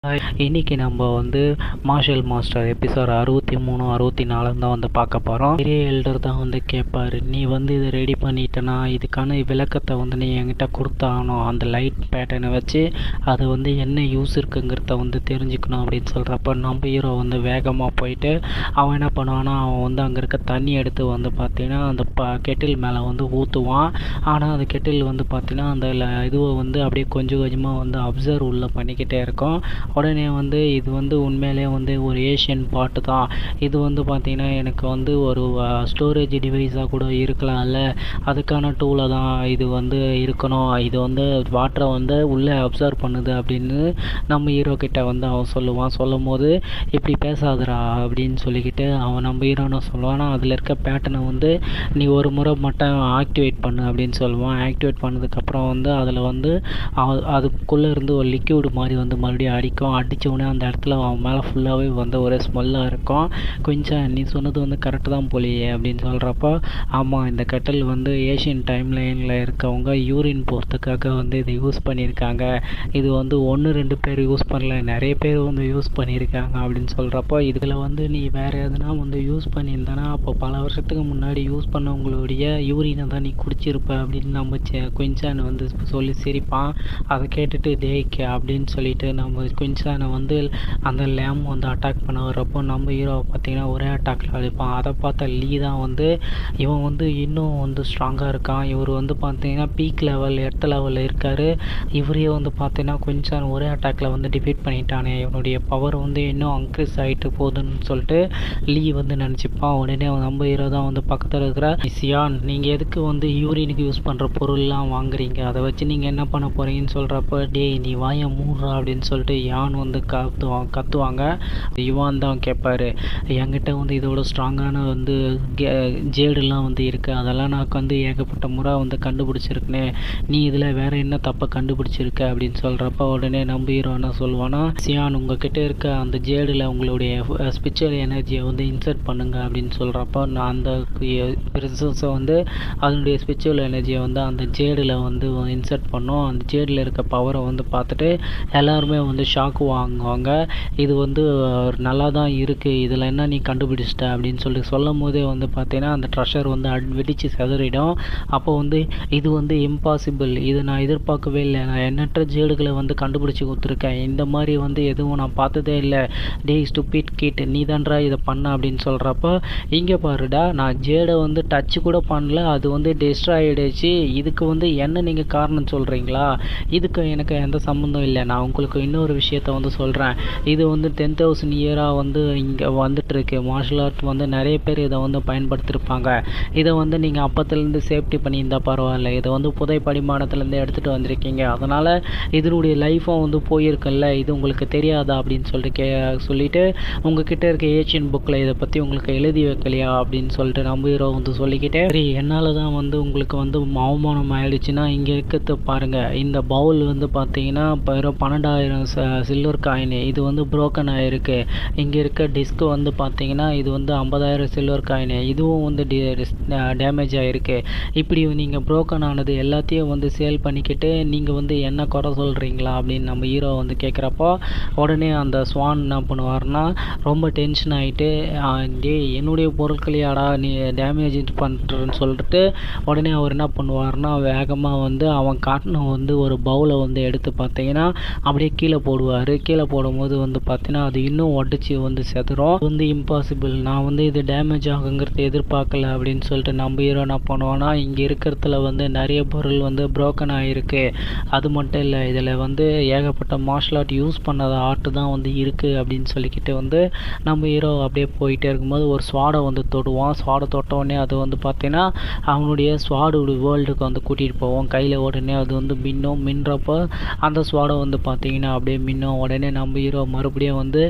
இன்னைக்கு நம்ம வந்து மார்ஷல் மாஸ்டர் எபிசோட் 63 64 தான் வந்து பார்க்க போகிறோம். பெரிய எல்டர் தான் வந்து கேட்பாரு, நீ வந்து இதை ரெடி பண்ணிட்டனா இதுக்கான விளக்கத்தை வந்து நீ என்கிட்ட கொடுத்தாகணும். அந்த லைட் பேட்டர்னை வச்சு அது வந்து என்ன யூஸ் இருக்குங்கிறத வந்து தெரிஞ்சுக்கணும் அப்படின்னு சொல்கிறப்ப நம்ம ஹீரோ வந்து வேகமாக போயிட்டு அவன் என்ன பண்ணுவான்னா அவன் வந்து அங்கே இருக்க தண்ணி எடுத்து வந்து பார்த்தீங்கன்னா அந்த கெட்டில் மேலே வந்து ஊற்றுவான். ஆனால் அந்த கெட்டில் வந்து பார்த்தீங்கன்னா அந்த இதுவை வந்து அப்படியே கொஞ்சம் கொஞ்சமாக வந்து அப்சர்வ் உள்ள பண்ணிக்கிட்டே இருக்கும். உடனே வந்து இது வந்து உண்மையிலே வந்து ஒரு ஏஷியன் பாட்டு தான். இது வந்து பார்த்திங்கன்னா எனக்கு வந்து ஒரு ஸ்டோரேஜ் டிவைஸாக கூட இருக்கலாம்ல, அதுக்கான டூலை தான் இது வந்து இருக்கணும். இது வந்து வாட்டரை வந்து உள்ளே அப்சர்வ் பண்ணுது அப்படின்னு நம்ம ஹீரோ கிட்ட வந்து அவன் சொல்லுவான். சொல்லும் போது இப்படி பேசாதடா அப்படின்னு சொல்லிக்கிட்டு அவன் நம்ம ஹீரோன்னு சொல்லுவான். அதில் இருக்க பேட்டர்னை வந்து நீ ஒரு முறை மட்டும் ஆக்டிவேட் பண்ணு அப்படின்னு சொல்லுவான். ஆக்டிவேட் பண்ணதுக்கப்புறம் வந்து அதில் வந்து அதுக்குள்ளே இருந்து ஒரு லிக்யூடு மாதிரி வந்து மறுபடியும் அடித்தவுடனே அந்த இடத்துல அவன் மேலே ஃபுல்லாகவே வந்து ஒரே ஸ்மெல்லாக இருக்கும். கொஞ்சம் நீ சொன்னது வந்து கரெக்டு தான் போலியே அப்படின்னு சொல்கிறப்போ, ஆமாம் இந்த கெட்டல் வந்து ஏஷியன் டைம் லைனில் இருக்கவங்க யூரின் போகிறதுக்காக வந்து இதை யூஸ் பண்ணியிருக்காங்க. இது வந்து 1-2 பேர் யூஸ் பண்ணல, நிறைய பேர் வந்து யூஸ் பண்ணியிருக்காங்க அப்படின்னு சொல்கிறப்போ, இதில் வந்து நீ வேறு எதுனா வந்து யூஸ் பண்ணியிருந்தானா அப்போ பல வருஷத்துக்கு முன்னாடி யூஸ் பண்ணவங்களுடைய யூரினை தான் நீ குடிச்சிருப்ப அப்படின்னு நம்ம குயின்சான் வந்து சொல்லி சிரிப்பான். அதை கேட்டுட்டு டேக் அப்படின்னு சொல்லிட்டு நம்ம குயின்சானை வந்து அந்த லேம் வந்து அட்டாக் பண்ண வர்றப்போ நம்ம ஹீரோவை பார்த்தீங்கன்னா ஒரே அட்டாக்ல அழிப்பான். அதை பார்த்த லீ தான் வந்து இவன் வந்து இன்னும் வந்து ஸ்ட்ராங்காக இருக்கான், இவர் வந்து பார்த்தீங்கன்னா பீக் லெவல் எர்த் லெவலில் இருக்கார், இவரையே வந்து பார்த்தீங்கன்னா குயின்சான் ஒரே அட்டாக்ல வந்து டிஃபீட் பண்ணிட்டானே, இவனுடைய பவர் வந்து இன்னும் இன்க்ரீஸ் ஆகிட்டு போகுதுன்னு சொல்லிட்டு லீ வந்து நினச்சிப்பான். உடனே நம்ம ஹீரோ தான் வந்து பக்கத்தில் இருக்கிற சியான், நீங்கள் எதுக்கு வந்து யூரினுக்கு யூஸ் பண்ணுற பொருள்லாம் வாங்குறீங்க, அதை வச்சு நீங்கள் என்ன பண்ண போகிறீங்கன்னு சொல்கிறப்ப, டேய் நீ வாயை மூடுறா அப்படின்னு சொல்லிட்டு யான் வந்து கத்துவாங்க. யுவான் தான் கேட்பாரு, என்கிட்ட வந்து இதோட ஸ்ட்ராங்கான வந்து ஜேடுலாம் வந்து இருக்குது, அதெல்லாம் நான் வந்து ஏகப்பட்ட முறை வந்து கண்டுபிடிச்சிருக்கேனே, நீ இதில் வேறு என்ன தப்பை கண்டுபிடிச்சிருக்க அப்படின்னு சொல்கிறப்ப உடனே நம்ம ஹீரோ என்ன சொல்லுவான்னா, சியான் உங்ககிட்ட இருக்க அந்த ஜேடில் உங்களுடைய ஸ்பிரிச்சுவல் எனர்ஜியை வந்து இன்சர்ட் பண்ணுங்க அப்படின்னு சொல்கிறப்ப நான் அந்த பிரின்சஸை வந்து அதனுடைய ஸ்பிரிச்சுவல் எனர்ஜியை வந்து அந்த ஜேடில் வந்து இன்சர்ட் பண்ணோம். அந்த ஜேடில் இருக்க பவரை வந்து பார்த்துட்டு எல்லாருமே வந்து ஷாக்கு வாங்குவாங்க. இது வந்து நல்லா தான் இருக்குது, இதில் என்ன நீ கண்டுபிடிச்சிட்ட அப்படின்னு சொல்லும் போதே வந்து பார்த்தீங்கன்னா அந்த ட்ரெஷர் வந்து வெடித்து செதறிடும். அப்போ வந்து இது வந்து இம்பாசிபிள், இது நான் எதிர்பார்க்கவே இல்லை, நான் எண்ணற்ற ஜேடுகளை வந்து கண்டுபிடிச்சி கொடுத்துருக்கேன், இந்த மாதிரி வந்து எதுவும் நான் பார்த்ததே இல்லை, டே ஸ்டூபிட் கிட் நீ தான்டா இதை பண்ண அப்படின்னு சொல்கிறப்போ, இங்கே பாருடா நான் ஜேடை வந்து டச்சு கூட பண்ணல, அது வந்து டெஸ்ட்ராய் ஆகிடுச்சு, இதுக்கு வந்து என்ன நீங்கள் காரணம் சொல்கிறீங்களா, இதுக்கு எனக்கு எந்த சம்மந்தம் இல்லை. நான் உங்களுக்கு இன்னொரு விஷயத்த வந்து சொல்கிறேன், இது வந்து 10,000 இயராக வந்து இங்கே வந்துட்டுருக்கு, மார்ஷல் ஆர்ட் வந்து நிறைய பேர் இதை வந்து பயன்படுத்தியிருப்பாங்க, இதை வந்து நீங்கள் அப்பத்துலேருந்து சேஃப்டி பண்ணியிருந்தால் பரவாயில்ல, இதை வந்து புதை படிமானத்துலேருந்து எடுத்துகிட்டு வந்திருக்கீங்க, அதனால் இதனுடைய லைஃப்பும் வந்து போயிருக்குல்ல, இது உங்களுக்கு தெரியாதா அப்படின்னு சொல்லிட்டு உங்ககிட்ட இருக்க ஏஷியன் புக்கில் இதை பற்றி உங்களுக்கு எழுதி வைக்கலையா அப்படின்னு சொல்லிட்டு நம்ம ஹீரோ வந்து சொல்லிக்கிட்டே, சரி என்னால் தான் வந்து உங்களுக்கு வந்து அவமானம் ஆயிடுச்சுன்னா இங்கே இருக்கிறது பாருங்கள், இந்த பவுல் வந்து பார்த்தீங்கன்னா வெறும் 12,000 சில்வர் காயின், இது வந்து புரோக்கன் ஆகிருக்கு, இங்கே இருக்க டிஸ்க் வந்து பார்த்தீங்கன்னா இது வந்து 50,000 சில்வர் காயின், இதுவும் வந்து டேமேஜ் ஆகிருக்கு, இப்படி நீங்கள் புரோக்கன் ஆனது எல்லாத்தையும் வந்து சேல் பண்ணிக்கிட்டு நீங்கள் வந்து என்ன குறை சொல்கிறீங்களா அப்படின்னு நம்ம ஹீரோ வந்து கேட்குறப்போ, உடனே அந்த ஸ்வான் என்ன பண்ணுவார்னா ரொம்ப டென்ஷன் ஆகிட்டு, டே என்னுடைய பொருட்களையாடா நீ டேமேஜ் பண்ணுறன்னு சொல்லிட்டு உடனே அவர் என்ன பண்ணுவார்னா வேகமாக வந்து அவன் காட்டின வந்து ஒரு பவுலை வந்து எடுத்து பார்த்தீங்கன்னா அப்படியே கீழே போடுவார். கீழே போடும்போது வந்து பார்த்தீங்கன்னா அது இன்னும் உடச்சி வந்து செதறும், வந்து இம்பாசிபிள், நான் வந்து இது டேமேஜ் ஆகுங்கிறத எதிர்பார்க்கல அப்படின்னு சொல்லிட்டு நம்ம ஹீரோ என்ன பண்ணுவான்னா, இங்கே இருக்கிறதுல வந்து நிறைய பொருள் வந்து புரோக்கன் ஆகிருக்கு, அது மட்டும் இல்லை இதில் வந்து ஏகப்பட்ட மார்ஷல் ஆர்ட் யூஸ் பண்ணாத ஆர்ட் தான் வந்து இருக்குது அப்படின்னு சொல்லிக்கிட்டு வந்து நம்ம ஹீரோ அப்படியே போயிட்டே இருக்கும்போது ஒரு ஸ்வாடை வந்து தொடுவான். ஸ்வாடை தொட்டவுடனே அது வந்து பார்த்தீங்கன்னா அவனுடைய ஸ்வாடு வேர்ல்டுக்கு வந்து கூட்டிகிட்டு போவோம். கையில் உடனே அது வந்து மின்றப்போ அந்த ஸ்வாடை வந்து பார்த்தீங்கன்னா அப்படியே மின்னும். உடனே நம்ம ஹீரோ மறுபடியும் வந்து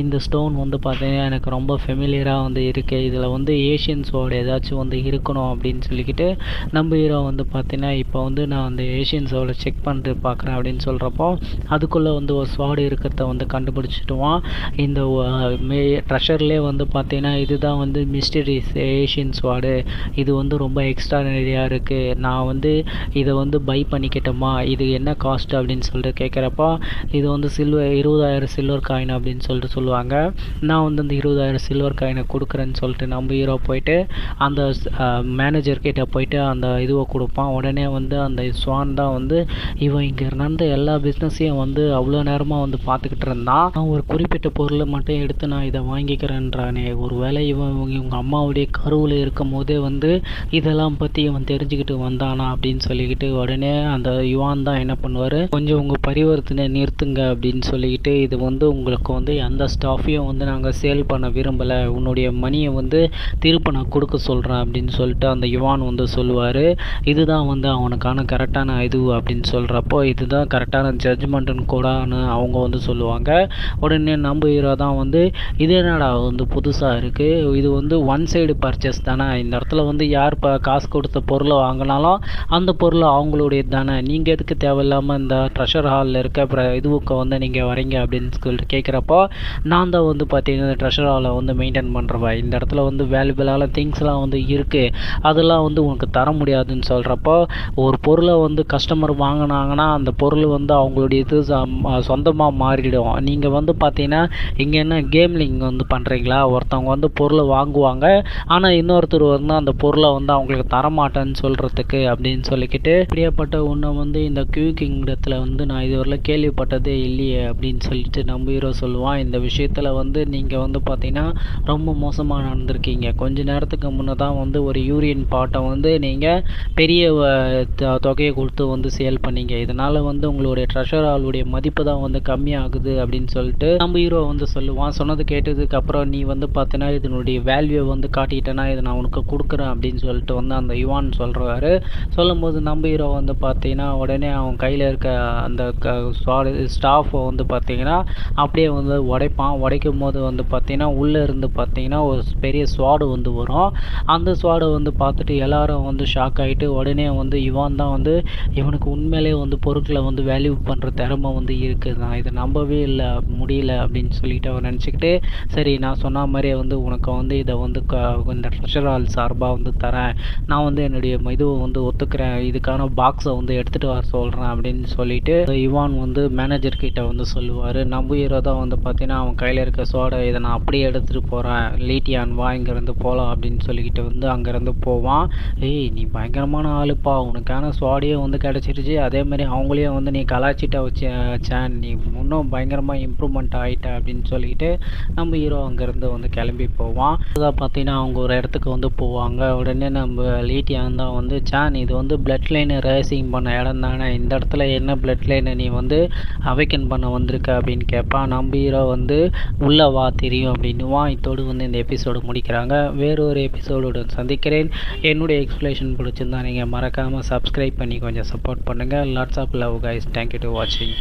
இந்த ஸ்டோன் வந்து பார்த்தீங்கன்னா எனக்கு ரொம்ப ஃபெமிலியராக வந்து இருக்குது, இதில் வந்து ஏஷியன் ஸ்வாடு ஏதாச்சும் வந்து இருக்கணும் அப்படின்னு சொல்லிக்கிட்டு நம்ம ஹீரோ வந்து பார்த்தீங்கன்னா இப்போ வந்து நான் அந்த ஏஷியன் ஸ்வாடை செக் பண்ணிட்டு பார்க்குறேன் அப்படின்னு சொல்கிறப்போ அதுக்குள்ளே வந்து ஒரு ஸ்வாடு இருக்கிறத வந்து கண்டுபிடிச்சிட்டுவான். இந்த ட்ரெஷர்லேயே வந்து பார்த்தீங்கன்னா இதுதான் வந்து மிஸ்டரிஸ் ஏஷியன் ஸ்வாடு, இது வந்து ரொம்ப எக்ஸ்ட்ரானரியாக இருக்குது, நான் வந்து இதை வந்து பை பண்ணிக்கிட்டோமா, இது என்ன காஸ்ட் அப்படின்னு சொல்லிட்டு கேட்குறப்போ இது வந்து 20,000 சில்வர் காயின் அப்படின்னு சொல்லிட்டு சொல்லுவாங்க. நான் வந்து அந்த 20,000 சில்வர் காயினை கொடுக்குறேன்னு சொல்லிட்டு நம்ம ஹீரோ போயிட்டு அந்த மேனேஜர்கிட்ட போயிட்டு அந்த இதுவை கொடுப்பான். உடனே வந்து அந்த ஸ்வான் தான் வந்து இவன் இங்கே நடந்த எல்லா பிஸ்னஸையும் வந்து அவ்வளோ நேரமாக வந்து பார்த்துக்கிட்டு இருந்தான். நான் ஒரு குறிப்பிட்ட பொருளை மட்டும் எடுத்து நான் இதை வாங்கிக்கிறேன்றானே, ஒரு வேளை இவங்க அம்மாவுடைய கருவில் இருக்கும் போதே வந்து இதெல்லாம் பற்றி இவன் தெரிஞ்சுக்கிட்டு வந்தானா அப்படின்னு சொல்லிக்கிட்டு உடனே அந்த யுவான் தான் என்ன பண்ணுவார், கொஞ்சம் உங்கள் பரிவர்த்தனை நிறுத்துங்க அப்படின்னு சொல்லிக்கிட்டு, இது வந்து உங்களுக்கு வந்து எந்த ஸ்டாஃபையும் வந்து நாங்கள் சேல் பண்ண விரும்பலை, உன்னுடைய மணியை வந்து திருப்ப நான் கொடுக்க சொல்கிறேன் அப்படின்னு சொல்லிட்டு அந்த யுவான் வந்து சொல்லுவார். இதுதான் வந்து அவனுக்கான கரெக்டான இது அப்படின்னு சொல்கிறப்போ இதுதான் கரெக்டான ஜட்ஜ்மெண்ட்டுன்னு கூடன்னு அவங்க வந்து சொல்லுவாங்க. உடனே நம்ம ஹீரோ தான் வந்து இது என்னடா வந்து புதுசாக இருக்குது, இது வந்து ஒன் சைடு பர்ச்சேஸ் தானே, இந்த இடத்துல வந்து யார் காசு கொடுத்த பொருளை வாங்கினாலும் அந்த பொருள் அவங்களுடையது தானே, நீங்கள் எதுக்கு தேவையில்லாமல் இந்த ட்ரெஷர் ஹாலில் இருக்க இதுவுக்கு வந்து நீங்கள் வரீங்க அப்படின்னு சொல்லிட்டு கேட்குறப்போ, நான் தான் வந்து பார்த்தீங்கன்னா இந்த ட்ரெஷர் ஹாலை வந்து மெயின்டைன் பண்ணுறவன், இந்த இடத்துல வந்து வேல்யூபிளான திங்ஸ்லாம் வந்து இருக்குது, அதெல்லாம் வந்து உனக்கு தர முடியாதுன்னு சொல்கிறப்போ, ஒரு பொருளை வந்து கஸ்டமர் வாங்கினாங்கன்னா அந்த பொருள் வந்து அவங்களுடைய இது சொந்தமாக மாறிடும். நீங்கள் வந்து பார்த்தீங்கன்னா இங்கே என்ன கேம்லிங் வந்து பண்ணுறீங்களா, ஒருத்தவங்க வந்து பொருளை வாங்குவாங்க ஆனால் இன்னொருத்தர் வந்து அந்த பொருளை வந்து அவங்களுக்கு தரமாட்டேன்னு சொல்கிறதுக்கு அப்படின்னு சொல்லிக்கிட்டு, இப்படியாப்பட்ட ஒன்றை வந்து இந்த கியூ கிங்டத்தில் வந்து நான் இதுவரையில் கேள்விப்பட்டதே இல்லையே அப்படின்னு சொல்லிட்டு நம்ம ஹீரோ சொல்லுவான். இந்த விஷயத்தில் வந்து நீங்கள் வந்து பார்த்தீங்கன்னா ரொம்ப மோசமாக நடந்திருக்கீங்க. கொஞ்ச நேரத்துக்கு முன்னே தான் வந்து ஒரு யூரியன் பாட்டை வந்து நீங்கள் பெரிய தொகையை கொடுத்து வந்து சேல் பண்ணீங்க, இதனால் வந்து உங்களுடைய ட்ரெஷர் ஹாலுடைய மதிப்பு தான் வந்து கம்மியாகுது அப்படின்னு சொல்லிட்டு நம்ம ஹீரோ வந்து சொல்லுவான். சொன்னது கேட்டதுக்கப்புறம் நீ வந்து பார்த்தீங்கன்னா இதனுடைய வேல்யூவை வந்து காட்டிட்டேன்னா இதை நான் உனக்கு கொடுக்குறேன் அப்படின்னு சொல்லிட்டு வந்து அந்த யுவான் சொல்கிறாரு. சொல்லும்போது நம்ம ஹீரோ வந்து பார்த்தீங்கன்னா உடனே அவன் கையில் இருக்க அந்த ஸ்டாஃபை வந்து பார்த்தீங்கன்னா அப்படியே வந்து உடைப்பான். உடைக்கும் போது வந்து பார்த்தீங்கன்னா உள்ளே இருந்து பார்த்தீங்கன்னா ஒரு பெரிய ஸ்வாடு வந்து வரும். அந்த ஸ்வாடை வந்து பார்த்துட்டு எல்லாரும் வந்து ஷாக் ஆகிட்டு உடனே வந்து யுவான் தான் வந்து இவனுக்கு உண்மையிலே வந்து பொருட்களை வந்து வேல்யூ பண்ணுற திறமை வந்து இருக்குது, நான் இதை நம்பவே இல்லை முடியல அப்படின்னு சொல்லிட்டு அவன் நினச்சிக்கிட்டு, சரி நான் சொன்ன மாதிரியே வந்து உனக்கு வந்து இதை வந்து இந்த ட்ரெஷர் ஹால் சார்பாக வந்து தரேன், நான் வந்து என்னுடைய இதுவை வந்து ஒத்துக்கிறேன், இதுக்கான பாக்ஸை வந்து எடுத்துகிட்டு வர சொல்கிறேன் அப்படின்னு சொல்லிட்டு யுவான் வந்து மேனேஜர் கிட்ட வந்து சொல்லுவார். நம்ம ஹீரோ தான் வந்து பார்த்தீங்கன்னா அவன் கையில் இருக்க சோடை இதை நான் அப்படியே எடுத்துகிட்டு போகிறேன், லீட்டியான் வா இங்கேருந்து போகலாம் அப்படின்னு சொல்லிக்கிட்டு வந்து அங்கேருந்து போவான். ஏய் நீ பயங்கரமான ஆளுப்பா, உனக்கான சோடையே வந்து கிடச்சிருச்சு, அதேமாதிரி அவங்களையும் வந்து நீ கலாச்சிட்ட வச்சேன், நீ இன்னும் பயங்கரமாக இம்ப்ரூவ்மெண்ட் ஆகிட்ட அப்படின்னு சொல்லிக்கிட்டு நம்ம ஹீரோ அங்கேருந்து வந்து கிளம்பி போவான். அதான் பார்த்தீங்கன்னா அவங்க ஒரு இடத்துக்கு வந்து போவாங்க. உடனே நம்ம லீட்டியான் தான் வந்து சான் இது வந்து பிளட் லைனை ரேசிங் பண்ண இடம் தானே, இந்த இடத்துல என்ன பிளட் லைனை நீ வந்து அவைக்கன் பண்ண வந்திருக்க அப்படின்னு கேட்பான். நம்ம ஹீரோ வந்து உள்ளே வா தெரியும் அப்படின்னுவான். இதோடு வந்து இந்த எபிசோடு முடிக்கிறாங்க. வேறொரு எபிசோடு சந்திக்கிறேன். என்னுடைய எக்ஸ்பிளேஷன் பிடிச்சிருந்தா நீங்கள் மறக்காமல் சப்ஸ்கிரைப் பண்ணி கொஞ்சம் சப்போர்ட் பண்ணுங்கள். Lots of love guys. Thank you to வாட்சிங்.